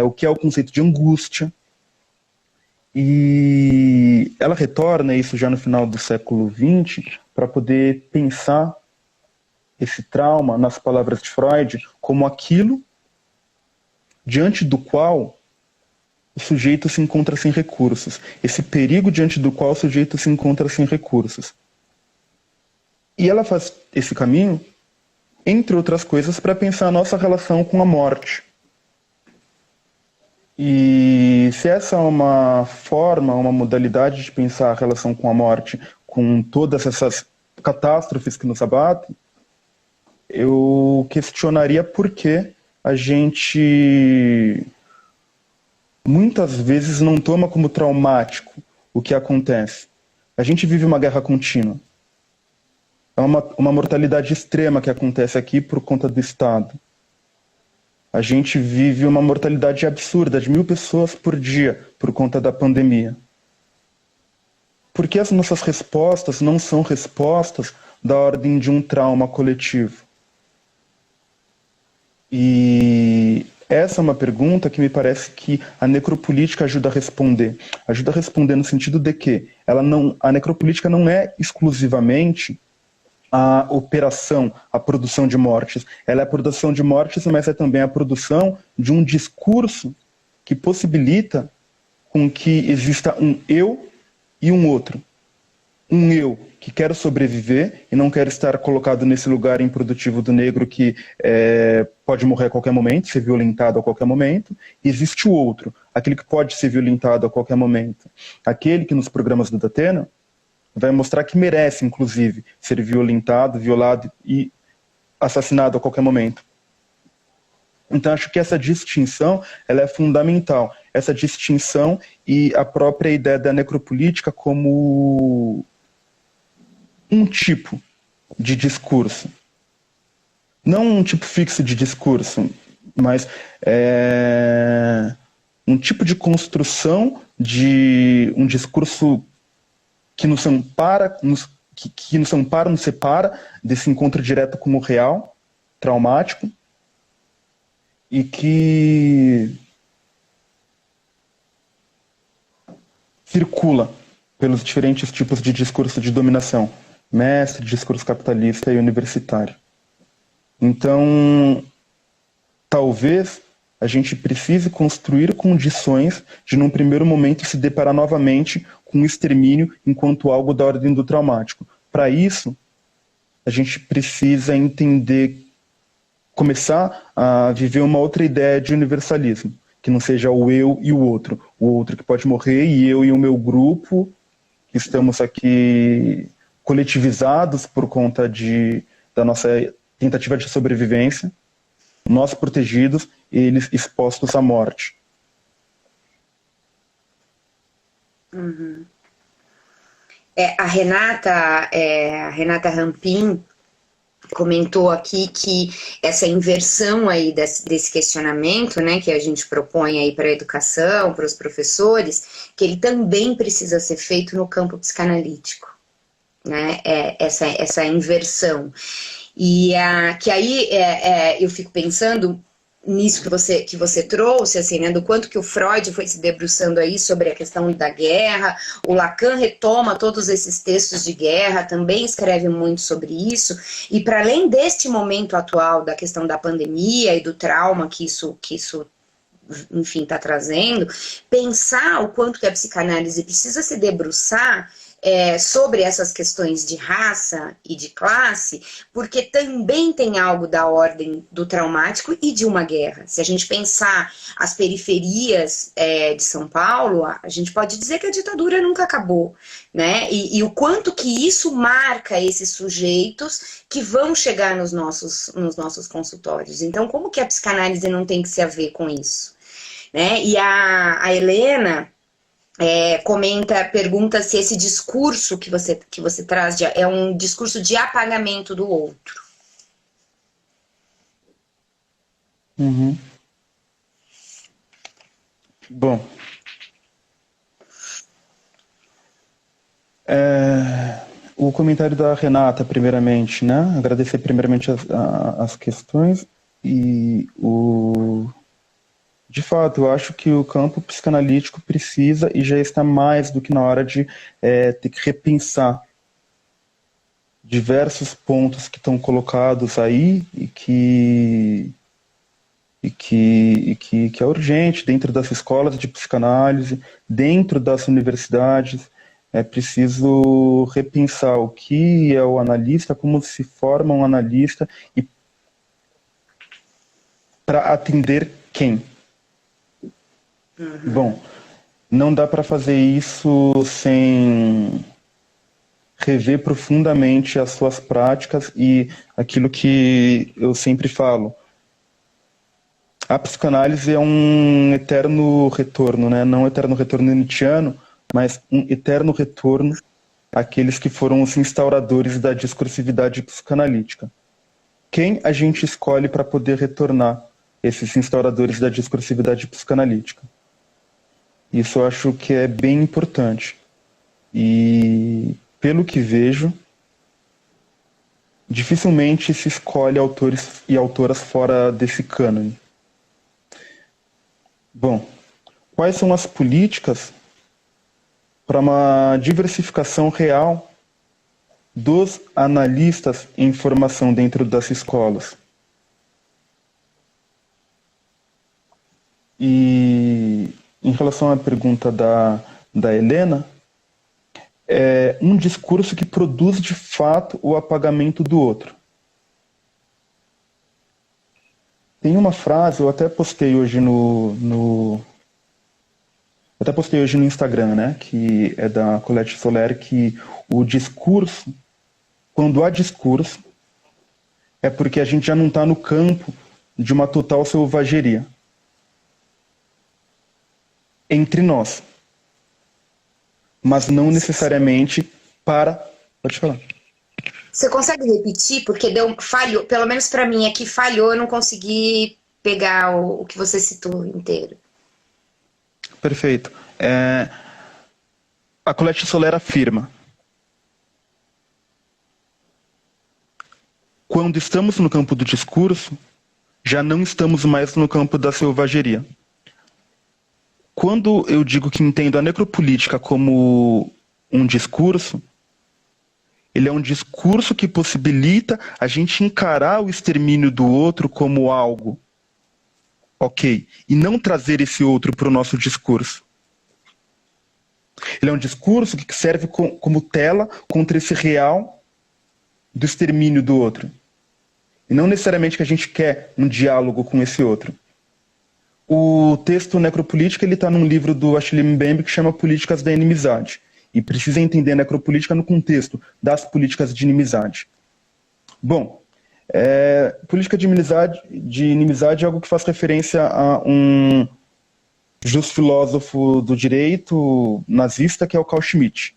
o que é o conceito de angústia. E ela retorna isso já no final do século XX para poder pensar esse trauma, nas palavras de Freud, como aquilo diante do qual o sujeito se encontra sem recursos. Esse perigo diante do qual o sujeito se encontra sem recursos. E ela faz esse caminho, entre outras coisas, para pensar a nossa relação com a morte. E se essa é uma forma, uma modalidade de pensar a relação com a morte, com todas essas catástrofes que nos abatem, eu questionaria por que a gente muitas vezes não toma como traumático o que acontece. A gente vive uma guerra contínua. É uma mortalidade extrema que acontece aqui por conta do Estado. A gente vive uma mortalidade absurda de 1.000 pessoas por dia por conta da pandemia. Por que as nossas respostas não são respostas da ordem de um trauma coletivo? E essa é uma pergunta que me parece que a necropolítica ajuda a responder. Ajuda a responder no sentido de que a necropolítica não é exclusivamente a operação, a produção de mortes. Ela é a produção de mortes, mas é também a produção de um discurso que possibilita com que exista um eu e um outro. Um eu que quer sobreviver e não quer estar colocado nesse lugar improdutivo do negro que pode morrer a qualquer momento, ser violentado a qualquer momento. E existe o outro, aquele que pode ser violentado a qualquer momento. Aquele que nos programas do Datena vai mostrar que merece, inclusive, ser violentado, violado e assassinado a qualquer momento. Então, acho que essa distinção ela é fundamental. Essa distinção e a própria ideia da necropolítica como um tipo de discurso. Não um tipo fixo de discurso, mas um tipo de construção de um discurso que nos ampara, nos separa desse encontro direto com o real, traumático, e que circula pelos diferentes tipos de discurso de dominação, mestre, discurso capitalista e universitário. Então, talvez a gente precise construir condições de, num primeiro momento, se deparar novamente com o extermínio enquanto algo da ordem do traumático. Para isso, a gente precisa entender, começar a viver uma outra ideia de universalismo. que não seja o eu e o outro que pode morrer e eu e o meu grupo, que estamos aqui coletivizados por conta da nossa tentativa de sobrevivência, nós protegidos, eles expostos à morte. Uhum. A Renata Rampin comentou aqui que essa inversão aí desse questionamento, né, que a gente propõe aí para a educação, para os professores, que ele também precisa ser feito no campo psicanalítico, né, essa inversão. E que aí eu fico pensando nisso que você trouxe, assim, né, do quanto que o Freud foi se debruçando aí sobre a questão da guerra, o Lacan retoma todos esses textos de guerra, também escreve muito sobre isso, e para além deste momento atual da questão da pandemia e do trauma que isso enfim, está trazendo, pensar o quanto que a psicanálise precisa se debruçar sobre essas questões de raça e de classe, porque também tem algo da ordem do traumático e de uma guerra. Se a gente pensar as periferias de São Paulo, a gente pode dizer que a ditadura nunca acabou, né? E o quanto que isso marca esses sujeitos que vão chegar nos nossos consultórios. Então, como que a psicanálise não tem que se haver com isso? Né? E a Helena pergunta se esse discurso que você traz é um discurso de apagamento do outro. Uhum. Bom, o comentário da Renata, primeiramente, né? Agradecer primeiramente as questões e de fato, eu acho que o campo psicanalítico precisa e já está mais do que na hora de ter que repensar diversos pontos que estão colocados aí e que é urgente dentro das escolas de psicanálise, dentro das universidades. É preciso repensar o que é o analista, como se forma um analista e para atender quem. Uhum. Bom, não dá para fazer isso sem rever profundamente as suas práticas e aquilo que eu sempre falo. A psicanálise é um eterno retorno, né? Não um eterno retorno nietzschiano, mas um eterno retorno àqueles que foram os instauradores da discursividade psicanalítica. Quem a gente escolhe para poder retornar esses instauradores da discursividade psicanalítica? Isso eu acho que é bem importante. E, pelo que vejo, dificilmente se escolhe autores e autoras fora desse cânone. Bom, quais são as políticas para uma diversificação real dos analistas em formação dentro das escolas? E em relação à pergunta da Helena, é um discurso que produz de fato o apagamento do outro. Tem uma frase, eu até postei hoje no Instagram, né, que é da Colette Soler, que o discurso, quando há discurso, é porque a gente já não está no campo de uma total selvageria entre nós, mas não necessariamente para... Pode falar. Você consegue repetir? Porque falhou, pelo menos para mim aqui falhou, eu não consegui pegar o que você citou inteiro. Perfeito. A Colette Soler afirma: quando estamos no campo do discurso, já não estamos mais no campo da selvageria. Quando eu digo que entendo a necropolítica como um discurso, ele é um discurso que possibilita a gente encarar o extermínio do outro como algo, ok, e não trazer esse outro para o nosso discurso. Ele é um discurso que serve como tela contra esse real do extermínio do outro. E não necessariamente que a gente quer um diálogo com esse outro. O texto Necropolítica ele está num livro do Achille Mbembe que chama Políticas da Inimizade. E precisa entender a necropolítica no contexto das políticas de inimizade. Bom, política de inimizade é algo que faz referência a um justo filósofo do direito nazista, que é o Carl Schmitt.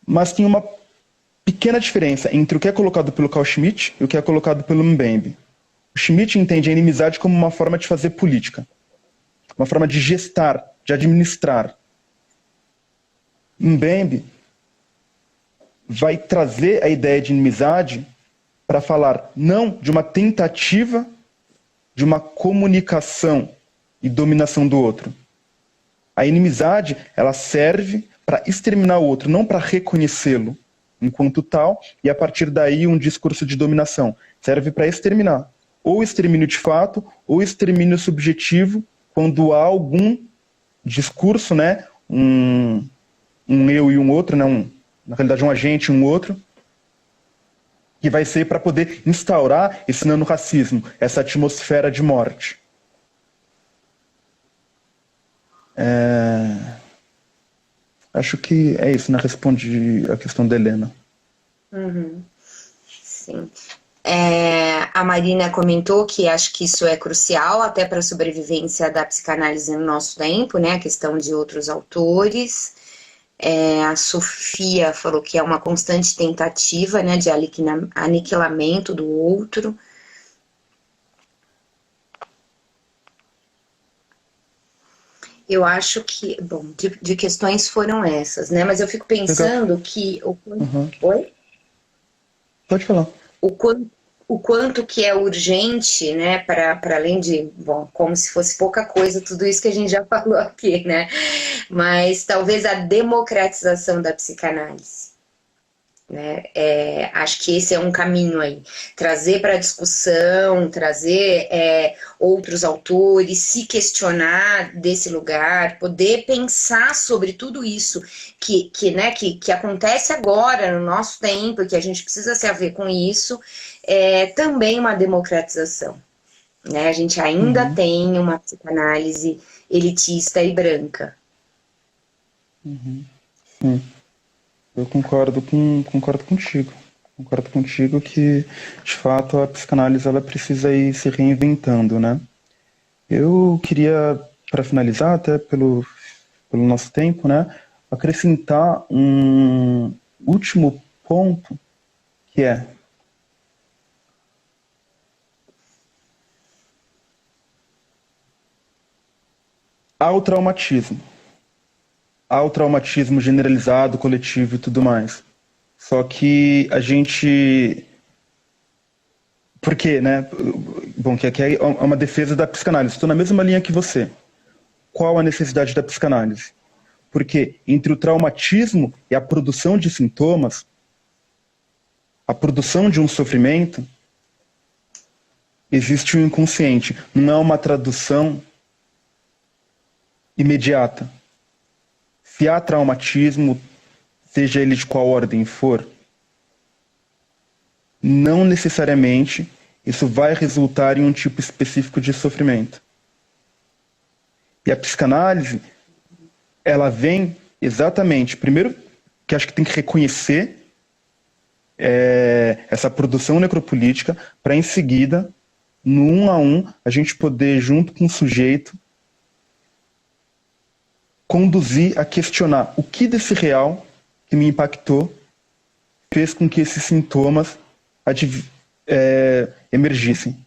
Mas tem uma pequena diferença entre o que é colocado pelo Carl Schmitt e o que é colocado pelo Mbembe. O Schmitt entende a inimizade como uma forma de fazer política, uma forma de gestar, de administrar. Mbembe vai trazer a ideia de inimizade para falar não de uma tentativa de uma comunicação e dominação do outro. A inimizade, ela serve para exterminar o outro, não para reconhecê-lo enquanto tal, e a partir daí um discurso de dominação. Serve para exterminar. Ou extermínio de fato, ou extermínio subjetivo, quando há algum discurso, né, um eu e um outro, né, na realidade um agente e um outro, que vai ser para poder instaurar esse nano-racismo, essa atmosfera de morte. Acho que é isso, né? Responde a questão da Helena. Uhum. Sim. A Marina comentou que acho que isso é crucial até para a sobrevivência da psicanálise no nosso tempo, né? A questão de outros autores. A Sofia falou que é uma constante tentativa, né, de aniquilamento do outro. Eu acho que, bom, de questões foram essas, né? Mas eu fico pensando que... Oi? Pode falar. O quanto que é urgente, né, para além de, bom, como se fosse pouca coisa, tudo isso que a gente já falou aqui, né? Mas talvez a democratização da psicanálise. Né? Acho que esse é um caminho aí, trazer para a discussão, trazer outros autores, se questionar desse lugar, poder pensar sobre tudo isso que acontece agora no nosso tempo, que a gente precisa se haver com isso, também uma democratização, né? A gente ainda tem uma psicanálise elitista e branca. Sim. Eu concordo contigo. Concordo contigo que, de fato, a psicanálise ela precisa ir se reinventando, né? Eu queria, para finalizar, até pelo nosso tempo, né, acrescentar um último ponto, que é ao traumatismo. Ao traumatismo generalizado, coletivo e tudo mais. Só que a gente... Por quê, né? Bom, que aqui é uma defesa da psicanálise. Estou na mesma linha que você. Qual a necessidade da psicanálise? Porque entre o traumatismo e a produção de sintomas, a produção de um sofrimento, existe o inconsciente. Não é uma tradução imediata. Se há traumatismo, seja ele de qual ordem for, não necessariamente isso vai resultar em um tipo específico de sofrimento. E a psicanálise, ela vem exatamente, primeiro, que acho que tem que reconhecer essa produção necropolítica, para em seguida, no 1 a 1, a gente poder, junto com o sujeito, conduzir a questionar o que desse real que me impactou fez com que esses sintomas emergissem.